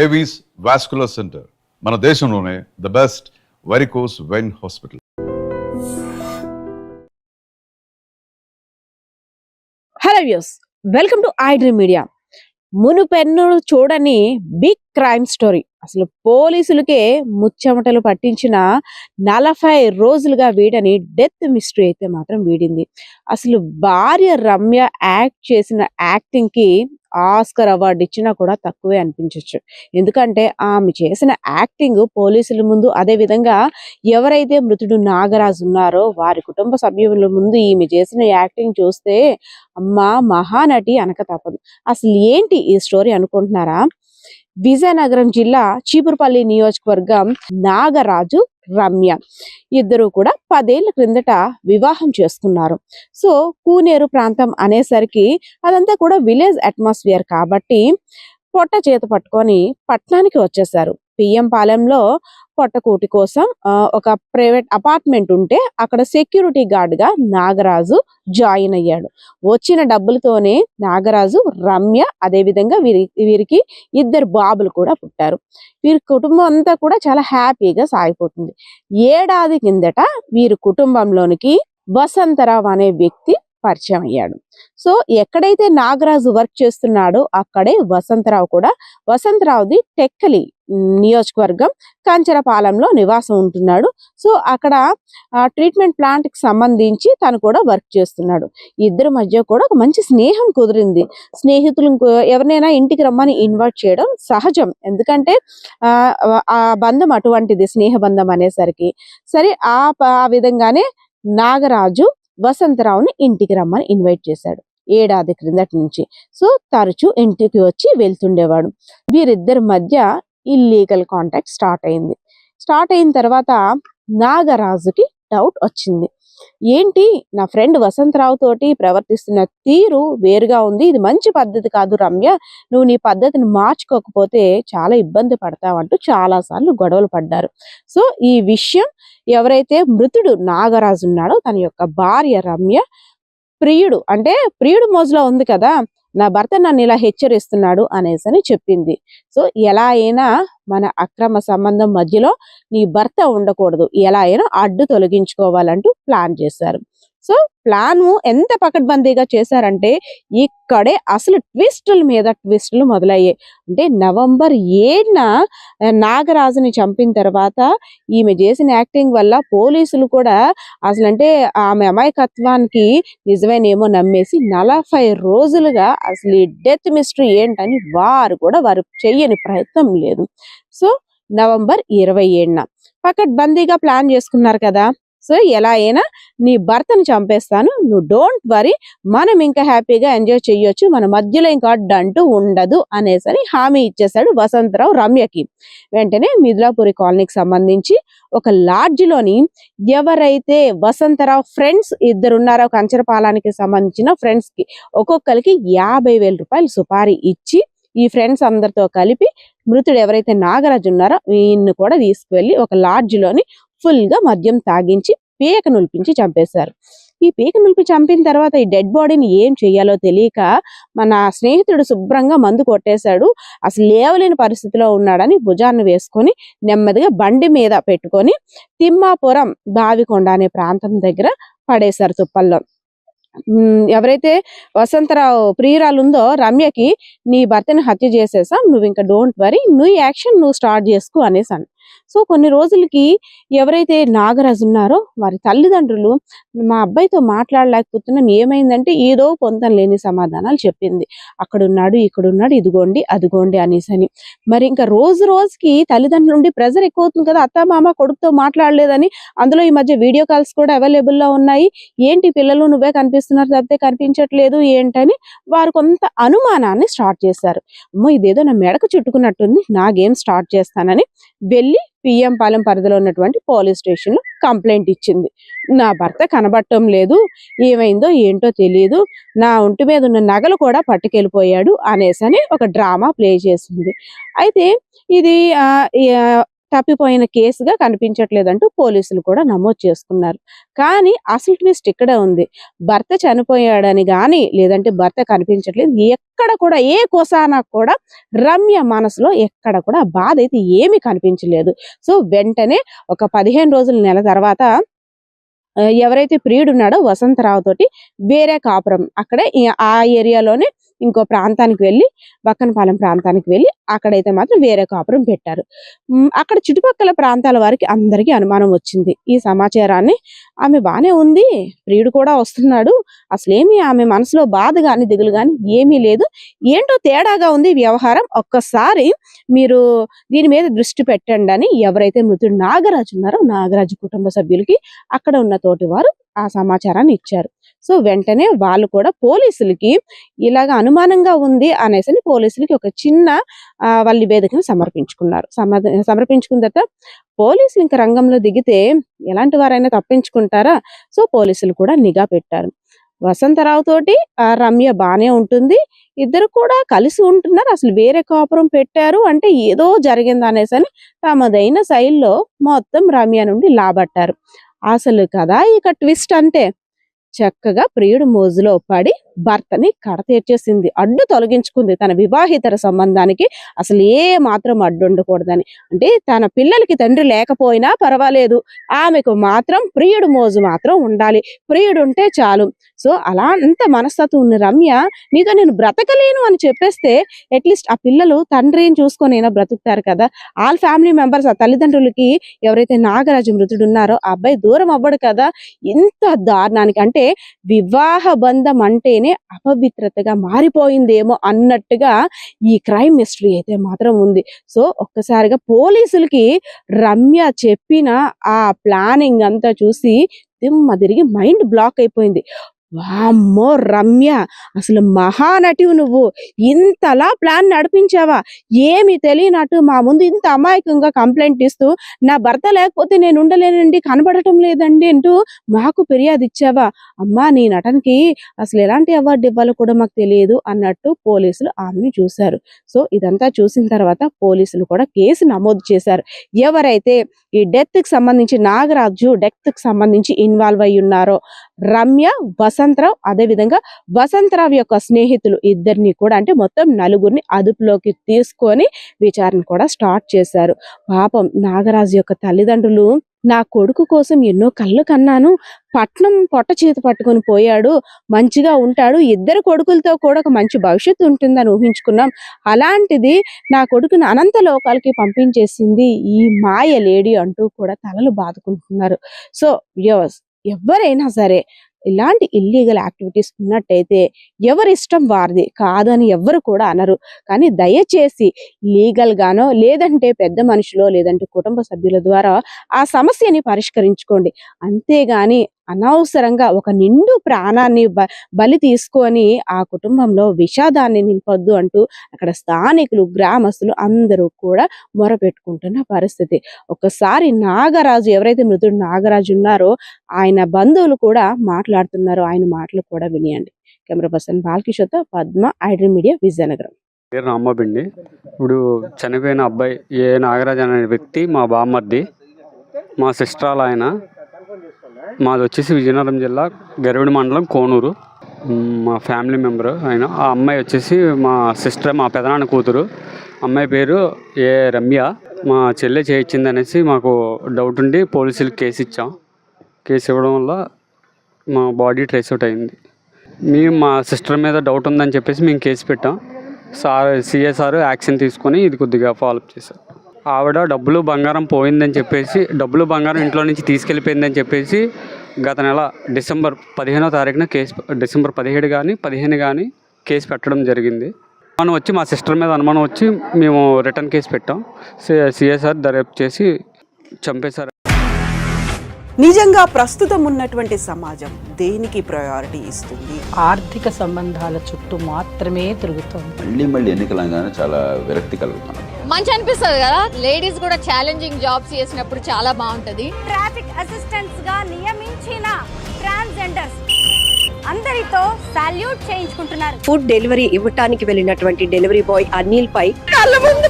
Avis vascular centre మన దేశంలోనే the best varicose vein hospital. Hello views, welcome to I dream media. మునుపెన్నడూ చూడని big crime story. అసలు పోలీసులకే ముచ్చమటలు పట్టించిన 40 రోజులుగా వీడని డెత్ మిస్టరీ అయితే మాత్రం వీడింది. అసలు భార్య రమ్య యాక్ట్ చేసిన యాక్టింగ్ కి ఆస్కర్ అవార్డు ఇచ్చినా కూడా తక్కువే అనిపించవచ్చు. ఎందుకంటే ఆమె చేసిన యాక్టింగ్ పోలీసుల ముందు, అదే విధంగా ఎవరైతే మృతుడు నాగరాజు ఉన్నారో వారి కుటుంబ సభ్యుల ముందు ఈమె చేసిన యాక్టింగ్ చూస్తే అమ్మా మహానటి అనక తప్పదు. అసలు ఏంటి ఈ స్టోరీ అనుకుంటున్నారా? విజయనగరం జిల్లా చీపురుపల్లి నియోజకవర్గం నాగరాజు రమ్య ఇద్దరు కూడా 10 ఏళ్ల క్రిందట వివాహం చేసుకున్నారు. సో కూనేరు ప్రాంతం అనేసరికి అదంతా కూడా విలేజ్ అట్మాస్ఫియర్ కాబట్టి పొట్ట చేత పట్టుకొని పట్టణానికి వచ్చేసారు. పిఎం పాలెంలో పొట్టకూటి కోసం ఒక ప్రైవేట్ అపార్ట్మెంట్ ఉంటే అక్కడ సెక్యూరిటీ గార్డ్ గా నాగరాజు జాయిన్ అయ్యాడు. వచ్చిన డబ్బులతోనే నాగరాజు రమ్య అదే విధంగా వీరికి 2 బాబులు కూడా పుట్టారు. వీరి కుటుంబం అంతా కూడా చాలా హ్యాపీగా సాగిపోతుంది. ఏడాది కిందట వీరి కుటుంబంలోనికి వసంతరావు అనే వ్యక్తి పరిచయం అయ్యాడు. సో ఎక్కడైతే నాగరాజు వర్క్ చేస్తున్నాడో అక్కడే వసంతరావు కూడా. వసంతరావుది టెక్కలి నియోజకవర్గం కంచరపాలెంలో నివాసం ఉంటున్నాడు. సో అక్కడ ట్రీట్మెంట్ ప్లాంట్ కి సంబంధించి తను కూడా వర్క్ చేస్తున్నాడు. ఇద్దరి మధ్య కూడా ఒక మంచి స్నేహం కుదిరింది. స్నేహితులు ఎవరినైనా ఇంటికి రమ్మని ఇన్వైట్ చేయడం సహజం, ఎందుకంటే ఆ బంధం అటువంటిది, స్నేహ బంధం అనేసరికి. సరే ఆ విధంగానే నాగరాజు వసంతరావుని ఇంటికి రమ్మని ఇన్వైట్ చేశాడు ఏడాది క్రిందటి నుంచి. సో తరచూ ఇంటికి వచ్చి వెళ్తుండేవాడు. వీరిద్దరి మధ్య ఇల్లీగల్ కాంటాక్ట్ స్టార్ట్ అయింది. స్టార్ట్ అయిన తర్వాత నాగరాజుకి డౌట్ వచ్చింది. ఏంటి, నా ఫ్రెండ్ వసంతరావు తోటి ప్రవర్తిస్తున్న తీరు వేరుగా ఉంది, ఇది మంచి పద్ధతి కాదు రమ్య, నువ్వు నీ పద్ధతిని మార్చుకోకపోతే చాలా ఇబ్బంది పడతావంటూ చాలా సార్లు గొడవలు పడ్డారు. సో ఈ విషయం ఎవరైతే మృతుడు నాగరాజు ఉన్నాడో తన యొక్క భార్య రమ్య ప్రియుడు మోజులో ఉంది కదా, నా భర్త నన్ను ఇలా హెచ్చరిస్తున్నాడు అనేసి చెప్పింది. సో ఎలా అయినా మన అక్రమ సంబంధం మధ్యలో నీ భర్త ఉండకూడదు, ఎలా అయినా అడ్డు తొలగించుకోవాలంటూ ప్లాన్ చేశారు. సో ప్లాన్ ఎంత పకడ్బందీగా చేశారంటే ఇక్కడే అసలు ట్విస్టుల మీద ట్విస్టులు మొదలయ్యాయి. అంటే నవంబర్ 7న నాగరాజుని చంపిన తర్వాత ఈమె చేసిన యాక్టింగ్ వల్ల పోలీసులు కూడా అసలు అంటే ఆమె అమాయకత్వానికి నిజమేనేమో నమ్మేసి 40 రోజులుగా అసలు ఈ డెత్ మిస్టరీ ఏంటని వారు చెయ్యని ప్రయత్నం లేదు. సో నవంబర్ 27న పకడ్బందీగా ప్లాన్ చేసుకున్నారు కదా, సో ఎలా అయినా నీ భర్తను చంపేస్తాను, నువ్వు డోంట్ వరీ, మనం ఇంకా హ్యాపీగా ఎంజాయ్ చెయ్యొచ్చు, మన మధ్యలో ఇంకా అడ్డంటూ ఉండదు అనేసి హామీ ఇచ్చేశాడు వసంతరావు రమ్యకి. వెంటనే మిథులాపురి కాలనీకి సంబంధించి ఒక లాడ్జిలోని ఎవరైతే వసంతరావు ఫ్రెండ్స్ 2 ఉన్నారో, కంచరపాలానికి సంబంధించిన ఫ్రెండ్స్ కి ఒక్కొక్కరికి 50,000 రూపాయలు సుపారీ ఇచ్చి ఈ ఫ్రెండ్స్ అందరితో కలిపి మృతుడు ఎవరైతే నాగరాజు ఉన్నారో ఈయన్ని కూడా తీసుకువెళ్ళి ఒక లాడ్జిలోని ఫుల్ గా మద్యం తాగించి పీక నులిపించి చంపేశారు. ఈ పీక నులిపి చంపిన తర్వాత ఈ డెడ్ బాడీని ఏం చెయ్యాలో తెలియక మన స్నేహితుడు శుభ్రంగా మందు కొట్టేశాడు. అసలు లేవలేని పరిస్థితిలో ఉన్నాడని భుజాన్ని వేసుకొని నెమ్మదిగా బండి మీద పెట్టుకొని తిమ్మాపురం బావికొండ అనే ప్రాంతం దగ్గర పడేశారు తుప్పల్లో. ఎవరైతే వసంతరావు ప్రియురాలు ఉందో రమ్యకి, నీ భర్తని హత్య చేసేసాం, నువ్వు ఇంకా డోంట్ వరీ, నువ్వు యాక్షన్ నువ్వు స్టార్ట్ చేసుకో అనేసాను. సో కొన్ని రోజులకి ఎవరైతే నాగరాజు ఉన్నారో వారి తల్లిదండ్రులు, మా అబ్బాయితో మాట్లాడలేకపోతున్నాం, ఏమైందంటే ఏదో పొంతం లేని సమాధానాలు చెప్పింది. అక్కడున్నాడు, ఇక్కడున్నాడు, ఇదిగోండి అదిగోండి అనేసని. మరి ఇంకా రోజుకి తల్లిదండ్రుల నుండి ప్రెజర్ ఎక్కువ అవుతుంది కదా, అత్త మామ కొడుకుతో మాట్లాడలేదని. అందులో ఈ మధ్య వీడియో కాల్స్ కూడా అవైలబుల్ లో ఉన్నాయి. ఏంటి పిల్లలు నువ్వే కనిపిస్తున్నారు తప్పితే కనిపించట్లేదు ఏంటని వారు కొంత అనుమానాన్ని స్టార్ట్ చేశారు. అమ్మో ఇదేదో నా మెడకు చుట్టుకున్నట్టుంది, నా గేమ్ స్టార్ట్ చేస్తానని వెళ్ళి పిఎం పాలెం పరిధిలో ఉన్నటువంటి పోలీస్ స్టేషన్ లో కంప్లైంట్ ఇచ్చింది. నా భర్త కనబడటం లేదు, ఏమైందో ఏంటో తెలియదు, నా ఒంటి మీద ఉన్న నగలు కూడా పట్టుకెళ్ళిపోయాడు అనేసని ఒక డ్రామా ప్లే చేసింది. అయితే ఇది తప్పిపోయిన కేసుగా కనిపించట్లేదంటూ పోలీసులు కూడా నమోదు చేసుకున్నారు. కానీ అసలు ట్విస్ట్ ఇక్కడే ఉంది. భర్త చనిపోయాడని గాని లేదంటే భర్త కనిపించట్లేదు ఎక్కడ కూడా ఏ కోసానా కూడా రమ్య మనసులో ఎక్కడ కూడా బాధ అయితే ఏమీ కనిపించలేదు. సో వెంటనే ఒక 15 రోజుల నెల తర్వాత ఎవరైతే ప్రియుడున్నాడో వసంతరావు తోటి వేరే కాపురం అక్కడే ఆ ఏరియాలోనే ఇంకో ప్రాంతానికి వెళ్ళి బక్కనపాలెం ప్రాంతానికి వెళ్ళి అక్కడైతే మాత్రం వేరే కాపురం పెట్టారు. అక్కడ చుట్టుపక్కల ప్రాంతాల వారికి అందరికీ అనుమానం వచ్చింది. ఈ సమాచారాన్ని ఆమె బానే ఉంది, ప్రియుడు కూడా వస్తున్నాడు, అసలేమి ఆమె మనసులో బాధ గాని దిగులు గాని ఏమీ లేదు, ఏంటో తేడాగా ఉంది వ్యవహారం, ఒక్కసారి మీరు దీని మీద దృష్టి పెట్టండి అని ఎవరైతే మృతుడు నాగరాజు ఉన్నారో నాగరాజు కుటుంబ సభ్యులకి అక్కడ ఉన్న తోటి వారు ఆ సమాచారాన్ని ఇచ్చారు. సో వెంటనే వాళ్ళు కూడా పోలీసులకి ఇలాగ అనుమానంగా ఉంది అనేసి పోలీసులకి ఒక చిన్న వాళ్ళ నివేదికను సమర్పించుకున్నారు. సమర్పించుకున్న తర్వాత పోలీసులు ఇంకా రంగంలో దిగితే ఎలాంటి వారైనా తప్పించుకుంటారా? సో పోలీసులు కూడా నిఘా పెట్టారు. వసంతరావు తోటి రమ్య బానే ఉంటుంది, ఇద్దరు కూడా కలిసి ఉంటున్నారు, అసలు వేరే కాపురం పెట్టారు అంటే ఏదో జరిగింది అనేసి తమదైన శైలిలో మొత్తం రమ్య నుండి లాబట్టారు. అసలు కదా ఇక ట్విస్ట్ అంటే చక్కగా ప్రియుడు మోజులో పడి భర్తని కడతీర్చేసింది, అడ్డు తొలగించుకుంది. తన వివాహితర సంబంధానికి అసలు ఏ మాత్రం అడ్డు ఉండకూడదని, అంటే తన పిల్లలకి తండ్రి లేకపోయినా పర్వాలేదు, ఆమెకు మాత్రం ప్రియుడు మోజు మాత్రం ఉండాలి, ప్రియుడు ఉంటే చాలు. సో అలా అంత మనస్తత్వం ఉన్న రమ్య నీతో నేను బ్రతకలేను అని చెప్పేస్తే అట్లీస్ట్ ఆ పిల్లలు తండ్రిని చూసుకొనైనా బ్రతుకుతారు కదా. ఆల్ ఫ్యామిలీ మెంబర్స్ ఆ తల్లిదండ్రులకి ఎవరైతే నాగరాజు మృతుడు ఉన్నారో ఆ అబ్బాయి దూరం అవ్వడు కదా. ఇంత దారుణానికి అంటే వివాహ బంధం అంటేనే అపవిత్రతగా మారిపోయిందేమో అన్నట్టుగా ఈ క్రైమ్ మిస్టరీ అయితే మాత్రం ఉంది. సో ఒక్కసారిగా పోలీసులకి రమ్య చెప్పిన ఆ ప్లానింగ్ అంతా చూసి దిమ్మ తిరిగి మైండ్ బ్లాక్ అయిపోయింది. వామ్మో రమ్య, అసలు మహానటివి నువ్వు, ఇంతలా ప్లాన్ నడిపించావా, ఏమి తెలియనట్టు మా ముందు ఇంత అమాయకంగా కంప్లైంట్ ఇస్తూ నా భర్త లేకపోతే నేను ఉండలేనండి, కనబడటం లేదండి అంటూ మాకు ఫిర్యాదు ఇచ్చావా? అమ్మా నీ నటనకి అసలు ఎలాంటి అవార్డు ఇవ్వాలో కూడా మాకు తెలియదు అన్నట్టు పోలీసులు ఆమెను చూశారు. సో ఇదంతా చూసిన తర్వాత పోలీసులు కూడా కేసు నమోదు చేశారు. ఎవరైతే ఈ డెత్ కి సంబంధించి నాగరాజు డెత్ కి సంబంధించి ఇన్వాల్వ్ అయి ఉన్నారో రమ్య, వసంతరావు, అదే విధంగా వసంతరావు యొక్క స్నేహితులు ఇద్దరిని కూడా అంటే మొత్తం 4గురిని అదుపులోకి తీసుకొని విచారణ కూడా స్టార్ట్ చేశారు. పాపం నాగరాజు యొక్క తల్లిదండ్రులు నా కొడుకు కోసం ఎన్నో కళ్ళు కన్నాను, పట్నం పొట్ట చేతి పట్టుకొని పోయాడు, మంచిగా ఉంటాడు, ఇద్దరు కొడుకులతో కూడా ఒక మంచి భవిష్యత్తు ఉంటుందని ఊహించుకున్నాం, అలాంటిది నా కొడుకుని అనంత లోకాలకి పంపించేసింది ఈ మాయ లేడీ అంటూ కూడా తలలు బాదుకుంటున్నారు. సో ఎవరైనా సరే ఇలాంటి ఇల్లీగల్ యాక్టివిటీస్ ఉన్నట్టయితే ఎవరి ఇష్టం వారిది, కాదని ఎవ్వరు కూడా అనరు. కానీ దయచేసి లీగల్ గానో లేదంటే పెద్ద మనుషులో లేదంటే కుటుంబ సభ్యుల ద్వారా ఆ సమస్యని పరిష్కరించుకోండి. అంతేగాని అనవసరంగా ఒక నిండు ప్రాణాన్ని బలి తీసుకొని ఆ కుటుంబంలో విషాదాన్ని నింపొద్దు అంటూ అక్కడ స్థానికులు, గ్రామస్తులు అందరూ కూడా మొరపెట్టుకుంటున్న పరిస్థితి. ఒకసారి నాగరాజు, ఎవరైతే మృతుడు నాగరాజు ఉన్నారో ఆయన బంధువులు కూడా మాట్లాడుతున్నారు, ఆయన మాటలు కూడా వినియండి. కెమెరా పర్సన్ బాలకిషోర్తో పద్మ, ఐడ్రీమ్ మీడియా, విజయనగరం. పేరు రాంబాబు. ఇప్పుడు చనిపోయిన అబ్బాయి నాగరాజు అనే వ్యక్తి మా బామ్మర్ది, మా సిస్టర్. ఆయన మాది వచ్చేసి విజయనగరం జిల్లా గరివిడి మండలం కోనూరు. మా ఫ్యామిలీ మెంబరు ఆయన. ఆ అమ్మాయి వచ్చేసి మా సిస్టర్, మా పెదనాన్న కూతురు. అమ్మాయి పేరు రమ్య. మా చెల్లె చేయించింది అనేసి మాకు డౌట్ ఉండి పోలీసులకు కేసు ఇచ్చాం. కేసు ఇవ్వడం వల్ల మా బాడీ ట్రేస్ అవుట్ అయింది. మేము మా సిస్టర్ మీద డౌట్ ఉందని చెప్పేసి మేము కేసు పెట్టాం. సిఐ సార్ యాక్షన్ తీసుకొని ఇది కొద్దిగా ఫాలోఅప్ చేశారు. ఆవిడ డబ్బులు బంగారం పోయిందని చెప్పేసి, డబ్బులు బంగారం ఇంట్లో నుంచి తీసుకెళ్ళిపోయిందని చెప్పేసి గత నెల డిసెంబర్ 15వ తారీఖున కేసు, డిసెంబర్ 17 కానీ 15 కానీ కేసు పెట్టడం జరిగింది. అనుమానం వచ్చి మా సిస్టర్ మీద అనుమానం వచ్చి మేము రిటర్న్ కేసు పెట్టాం. సిఐ సార్ దర్యాప్తు చేసి చంపేశారు. నిజంగా ప్రస్తుతం ఉన్నటువంటి సమాజం దేనికి ప్రయారిటీ ఇస్తుంది? ఆర్థిక సంబంధాల చుట్టూ మాత్రమే తిరుగుతుంది. మళ్ళీ ఎన్నికలంగానే చాలా విరక్తి కలుగుతాను. మంచి అనిపిస్తుంది కదా, లేడీస్ కూడా ఛాలెంజింగ్ జాబ్స్ చేసినప్పుడు చాలా బాగుంటది. ట్రాఫిక్ అసిస్టెంట్స్ గా నియమించిన ట్రాన్స్జెండర్స్ అందరితో సాల్యూట్ చేయించుకుంటున్నారు. ఫుడ్ డెలివరీ ఇవ్వటానికి వెళ్ళినటువంటి డెలివరీ బాయ్ అనిల్ పై కళ్ళ ముందు